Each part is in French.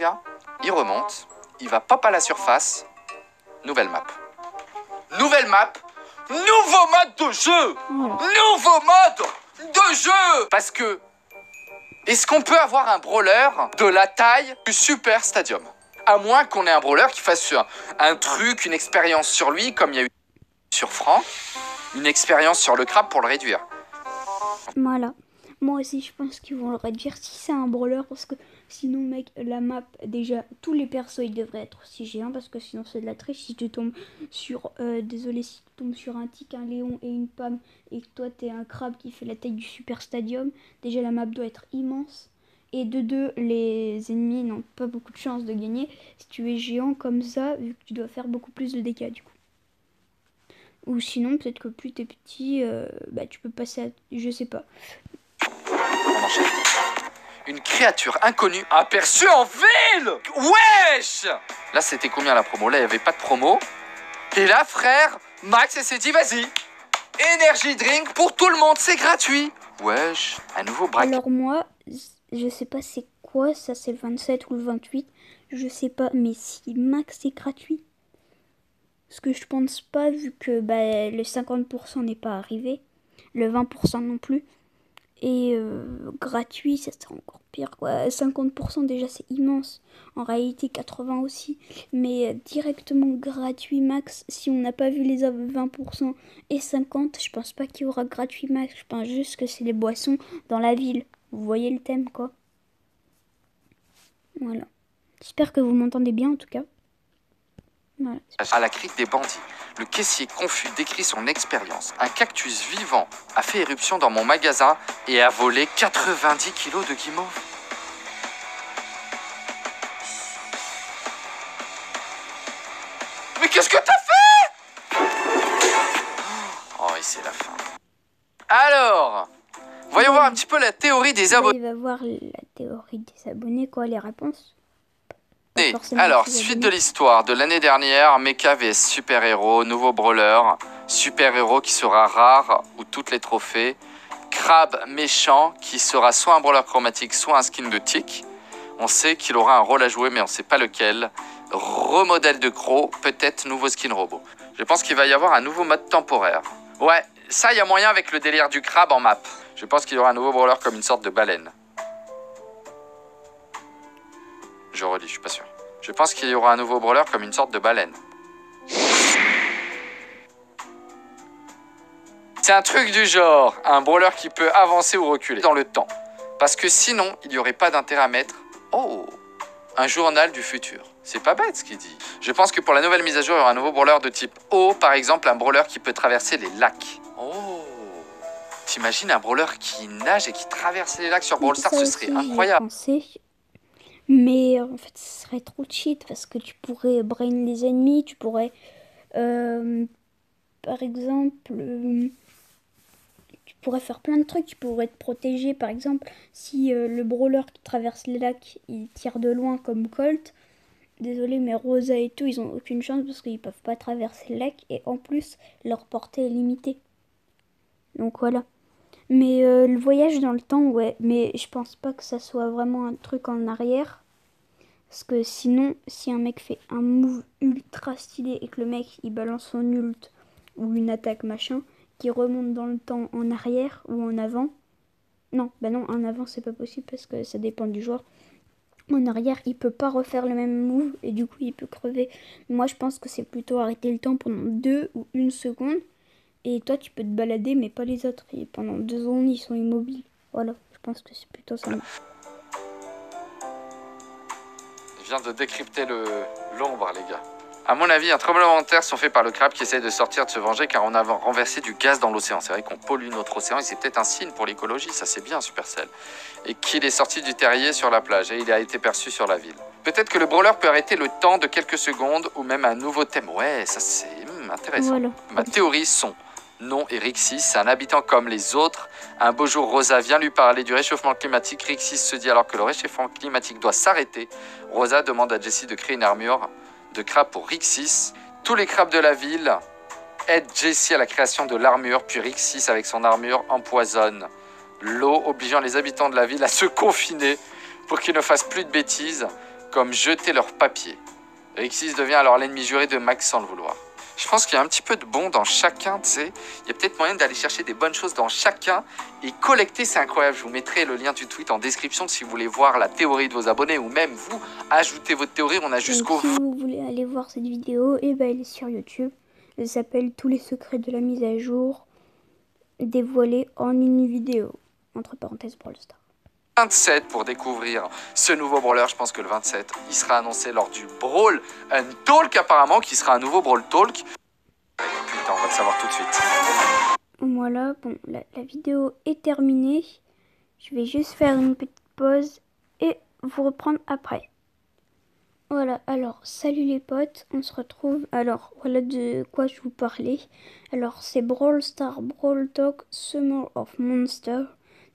gars. Il remonte, il va pop à la surface. Nouvelle map. Nouvelle map, nouveau mode de jeu. Nouveau mode de jeu. Parce que, est-ce qu'on peut avoir un brawler de la taille du Super Stadium? À moins qu'on ait un brawler qui fasse un truc, une expérience sur lui, comme il y a eu sur Franck, une expérience sur le crabe pour le réduire. Voilà. Moi aussi, je pense qu'ils vont le réduire si c'est un brawler, parce que sinon, mec, la map, déjà, tous les persos, ils devraient être aussi géants, parce que sinon, c'est de la triche. Si tu tombes sur, désolé, si tu tombes sur un tic, un léon et une pomme, et que toi, t'es un crabe qui fait la taille du Super Stadium, déjà, la map doit être immense. Et de deux, les ennemis n'ont pas beaucoup de chances de gagner si tu es géant comme ça, vu que tu dois faire beaucoup plus de dégâts, du coup. Ou sinon, peut-être que plus t'es petit, tu peux passer à... Je sais pas. On enchaîne. Une créature inconnue aperçue en ville. Wesh. Là, c'était combien la promo? Là, il n'y avait pas de promo. Et là, frère, Max s'est dit, vas-y, Energy Drink pour tout le monde, c'est gratuit. Wesh, un nouveau braquet. Alors moi, je sais pas c'est quoi, ça c'est le 27 ou le 28, je sais pas, mais si Max est gratuit, ce que je pense pas vu que le 50% n'est pas arrivé, le 20% non plus, et gratuit ça serait encore pire quoi, 50% déjà c'est immense, en réalité 80 aussi, mais directement gratuit Max, si on n'a pas vu les 20% et 50, je pense pas qu'il y aura gratuit Max, je pense juste que c'est les boissons dans la ville, vous voyez le thème quoi. Voilà. J'espère que vous m'entendez bien en tout cas. Voilà. À la crique des bandits, le caissier confus décrit son expérience. Un cactus vivant a fait éruption dans mon magasin et a volé 90 kilos de guimauve. Mais qu'est-ce que t'as fait? Oh, et c'est la fin. Alors, voyons voir un petit peu la théorie des abonnés. Il va voir la théorie des abonnés, quoi, les réponses. Alors, suite de l'histoire de l'année dernière, Mecha vs Super Héros, nouveau brawler, Super Héros qui sera rare ou toutes les trophées, Crabe méchant qui sera soit un brawler chromatique, soit un skin de tic. On sait qu'il aura un rôle à jouer, mais on ne sait pas lequel. Remodèle de Crow, peut-être nouveau skin robot. Je pense qu'il va y avoir un nouveau mode temporaire. Ouais, ça, il y a moyen avec le délire du crabe en map. Je pense qu'il y aura un nouveau brawler comme une sorte de baleine. Je redis, je suis pas sûr. Je pense qu'il y aura un nouveau brawler comme une sorte de baleine. C'est un truc du genre, un brawler qui peut avancer ou reculer dans le temps. Parce que sinon, il n'y aurait pas d'intérêt à mettre... Oh, un journal du futur. C'est pas bête ce qu'il dit. Je pense que pour la nouvelle mise à jour, il y aura un nouveau brawler de type eau, par exemple un brawler qui peut traverser les lacs. Oh, t'imagines un brawler qui nage et qui traverse les lacs sur Brawl Stars, ce serait incroyable. Mais en fait, ce serait trop cheat parce que tu pourrais brain les ennemis, tu pourrais, par exemple, tu pourrais faire plein de trucs, tu pourrais te protéger. Par exemple, si le brawler qui traverse les lacs, il tire de loin comme Colt, désolé, mais Rosa et tout, ils ont aucune chance parce qu'ils peuvent pas traverser le lac et en plus, leur portée est limitée. Donc voilà. Mais le voyage dans le temps, ouais. Mais je pense pas que ça soit vraiment un truc en arrière. Parce que sinon, si un mec fait un move ultra stylé et que le mec, il balance son ult ou une attaque machin, qui remonte dans le temps en arrière ou en avant. Non, en avant, c'est pas possible parce que ça dépend du joueur. En arrière, il peut pas refaire le même move et du coup, il peut crever. Moi, je pense que c'est plutôt arrêter le temps pendant 2 ou 1 seconde. Et toi, tu peux te balader, mais pas les autres. Et pendant 2 secondes, ils sont immobiles. Voilà, je pense que c'est plutôt ça. Je viens de décrypter l'ombre, les gars. À mon avis, un tremblement de terre sont faits par le crabe qui essaie de sortir, de se venger, car on a renversé du gaz dans l'océan. C'est vrai qu'on pollue notre océan et c'est peut-être un signe pour l'écologie, ça c'est bien Supercell. Et qu'il est sorti du terrier sur la plage et il a été perçu sur la ville. Peut-être que le brawler peut arrêter le temps de quelques secondes ou même un nouveau thème. Ouais, ça c'est intéressant. Voilà. Ma théorie sont... Non, et Rixis, c'est un habitant comme les autres. Un beau jour, Rosa vient lui parler du réchauffement climatique. Rixis se dit alors que le réchauffement climatique doit s'arrêter. Rosa demande à Jessie de créer une armure de crabe pour Rixis. Tous les crabes de la ville aident Jessie à la création de l'armure. Puis Rixis, avec son armure, empoisonne l'eau, obligeant les habitants de la ville à se confiner pour qu'ils ne fassent plus de bêtises. comme jeter leur papier. Rixis devient alors l'ennemi juré de Max sans le vouloir. Je pense qu'il y a un petit peu de bon dans chacun, tu sais. Il y a peut-être moyen d'aller chercher des bonnes choses dans chacun et collecter, c'est incroyable. Je vous mettrai le lien du tweet en description si vous voulez voir la théorie de vos abonnés ou même vous, ajoutez votre théorie, on a jusqu'au... Si vous voulez aller voir cette vidéo, et ben elle est sur YouTube. Elle s'appelle Tous les secrets de la mise à jour, dévoilés en une vidéo. Entre parenthèses, Brawl Stars. 27 pour découvrir ce nouveau brawler. Je pense que le 27, il sera annoncé lors du Brawl Talk apparemment, qui sera un nouveau Brawl Talk. Putain, on va le savoir tout de suite. Voilà, bon, la vidéo est terminée. Je vais juste faire une petite pause et vous reprendre après. Voilà, alors, salut les potes, on se retrouve. Alors, voilà de quoi je vous parlais. Alors, c'est Brawl Stars Brawl Talk Summer of Monster.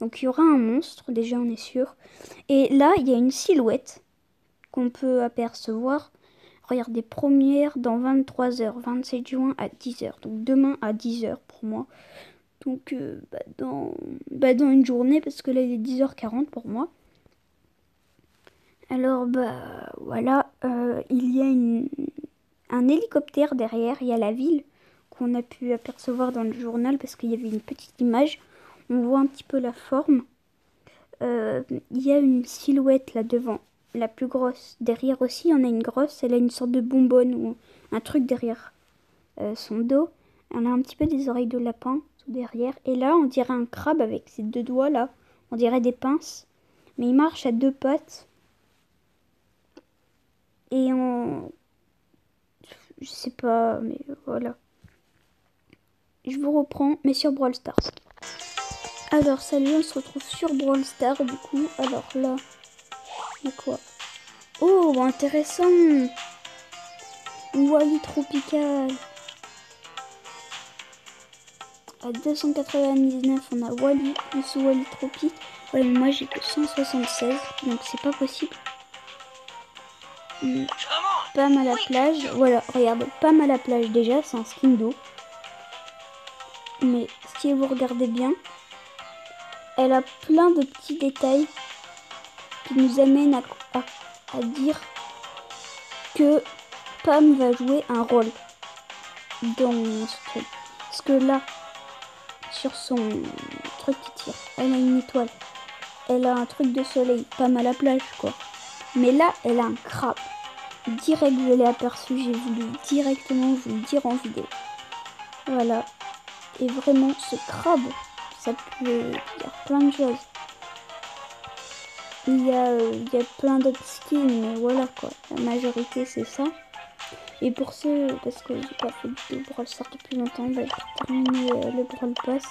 Donc il y aura un monstre, déjà on est sûr. Et là, il y a une silhouette qu'on peut apercevoir. Regardez, première dans 23h, 27 juin à 10h. Donc demain à 10h pour moi. Donc dans une journée, parce que là il est 10h40 pour moi. Alors voilà, il y a un hélicoptère derrière. Il y a la ville qu'on a pu apercevoir dans le journal parce qu'il y avait une petite image. On voit un petit peu la forme. Il y a une silhouette là devant, la plus grosse. Derrière aussi, il y en a une grosse. Elle a une sorte de bonbonne ou un truc derrière son dos. Elle a un petit peu des oreilles de lapin derrière. Et là, on dirait un crabe avec ses deux doigts là. On dirait des pinces. Mais il marche à deux pattes. Et je sais pas, mais voilà. Je vous reprends, mais sur Brawl Stars. Alors salut, on se retrouve sur Brawl Stars du coup. Alors là, il y a quoi? Oh, intéressant. Une Wally Tropical. À 299, on a Wally plus Wally Tropique. Ouais, mais moi j'ai que 176, donc c'est pas possible. Pam à la plage. Voilà, regarde, Pam à la plage déjà, c'est un skin d'eau. Mais si vous regardez bien, elle a plein de petits détails qui nous amènent à dire que Pam va jouer un rôle dans ce truc. Parce que là, sur son truc qui tire, elle a une étoile. Elle a un truc de soleil, Pam à la plage quoi. Mais là, elle a un crabe. Direct, je l'ai aperçu, j'ai voulu directement vous le dire en vidéo. Voilà. Et vraiment, ce crabe, ça peut dire plein de choses. Il y a plein d'autres skins, mais voilà quoi. La majorité, c'est ça. Et pour ceux, parce que j'ai pas fait de Brawl Stars depuis longtemps, je vais terminer le Brawl Pass.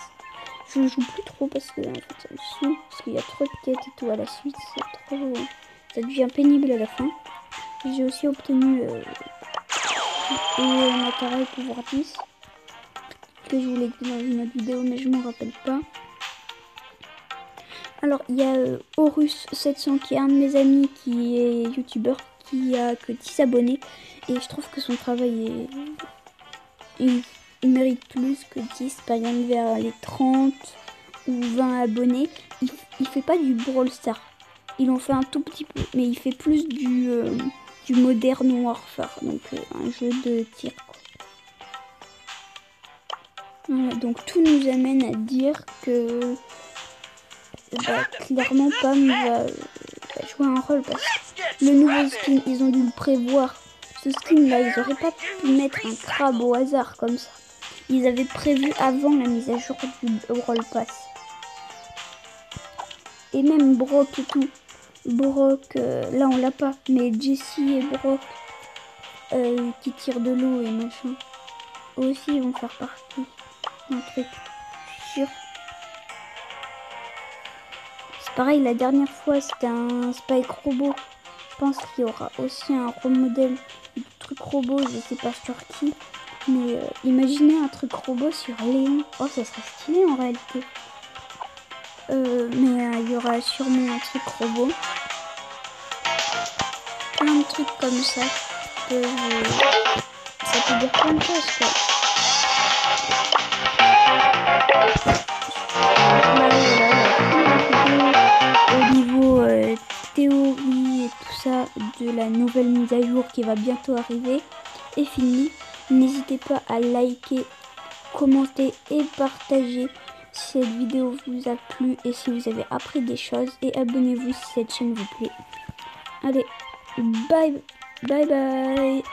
Je joue plus trop parce que en fait, ça me saoule. Parce qu'il y a trop de quêtes et tout à la suite. C'est trop... Ça devient pénible à la fin. J'ai aussi obtenu un appareil pouvoir 10 que je vous l'ai dit dans une autre vidéo, mais je m'en rappelle pas. Alors il y a Horus700 qui est un de mes amis qui est youtubeur, qui a que 10 abonnés et je trouve que son travail il mérite plus que 10, par exemple vers les 30 ou 20 abonnés. Il fait pas du Brawl Stars, il en fait un tout petit peu, mais il fait plus du Modern Warfare, donc un jeu de tir quoi. Voilà, donc tout nous amène à dire que clairement Pam va jouer un rôle parce que le nouveau skin, ils ont dû le prévoir. Ce skin là, ils auraient pas pu mettre un crabe au hasard comme ça. Ils avaient prévu avant la mise à jour du Brawl Pass. Et même Brock et tout. Brock, là on l'a pas, mais Jessie et Brock qui tirent de l'eau et machin, aussi ils vont faire partie d'un truc, je suis sûre. C'est pareil, la dernière fois c'était un Spike robot. Je pense qu'il y aura aussi un role modèle du truc robot, je sais pas sur qui. Mais imaginez un truc robot sur Léon. Oh, ça serait stylé en réalité. Mais il y aura sûrement un truc robot. Plein de trucs comme ça. Ça peut dire plein de choses quoi. Au niveau théorie et tout ça de de la nouvelle mise à jour qui va bientôt arriver est finie. N'hésitez pas à liker, commenter et partager si cette vidéo vous a plu et si vous avez appris des choses. Et abonnez-vous si cette chaîne vous plaît. Allez, bye bye bye.